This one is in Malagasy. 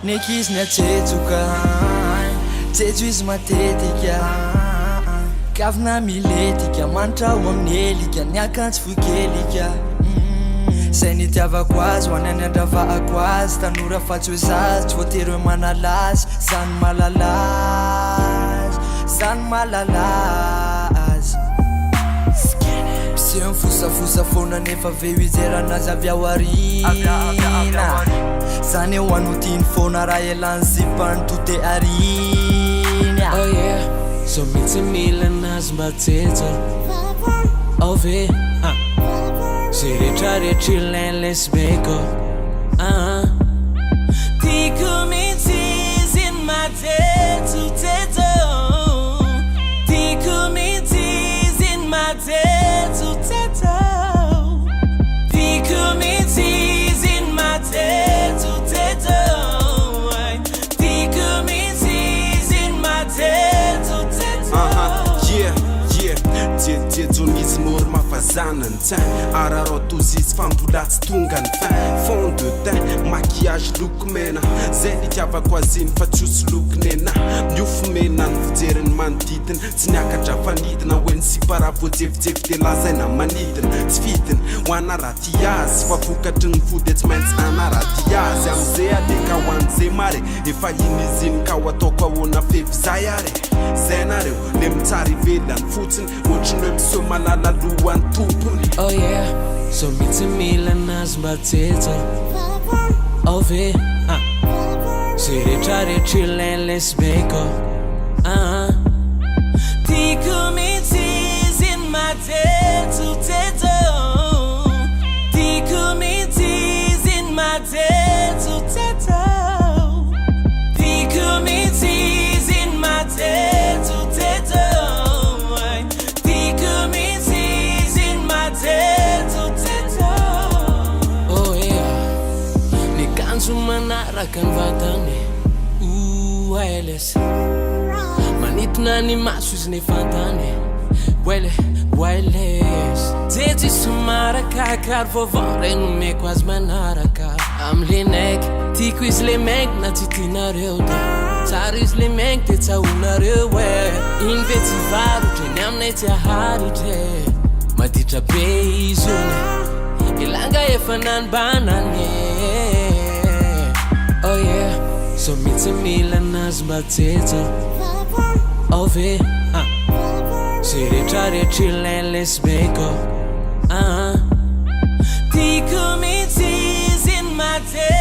Nekiz niatsetsoka tsetso izy matetika kavina miletika manitra ho amin'ny elika ny akanjo fokelika zay nitiavako azy ho any any andravahako azy tanora fa tsy hoe zazy tsy voatery hoe manalazy zany malalazy Piseo mifosafosa foana nefa veo izeranazy avy ao arina zany eo anotiny foana raha elany zipany tote arina Oh yeah, so mitsy mila anazy mba tsetso Ove, zay rehetrarehetra ilainy lesbeko Tiako mitsy izy ny matetsotetso Tiako mitsy izy ny matetsotetso Tiako mitsy izy ny matetsotetso Tiako mitsy izy ny matetsotetso Jejon'izy mora mafazana ny tsainy ararao tozy izy fa mbola tsy tonga ny fin fond de teint maquillage lokomena zay nitiavako azy iny fa tsosy lokonena miofo mena ny fijeriny manodidina tsy niakatra fanidina hoe ny sipara voajefijefy de lazaina manidina tsy fidina ho anaraty azy fa vokatry ny fody tsy maintsy anaraty azy am'izay aleka ho an'izay mare efa iny izy iny ka ho ataoko ahoana fefy zay are zay nareo le mitsara ivelany fotsiny ohatriny hoe miseho malala lohany tompony Oh yeah, so mitsy mila anazy mba tsetso Ove, zay rehetrarehetra ilainy lesbeko Tiako mitsy izy ny matetsotetso Tiako mitsy izy ny matetsotetso Tiako mitsy izy ny matetsotetso Tiako mitsy izy ny matetsotetso Oh yeah, ny kanjo manaraka ny vatany Weles manitona ny maso izy ny fantany Weles Tsetso izy somaraka kary vaovao ray nomeko azy manaraka am'le naiky tiako izy le maigny na tsy tianareo da tsara izy le maigny de tsahonareo iny ve tsy varotra ny aminay tsy aharitra maditra be izy ony ilanga efa nanibanany Oh yeah, so mitsy mila anazy mba tsetso Ove, zay rehetrarehetra ilainy lesbeko Tiako mitsy izy ny matetso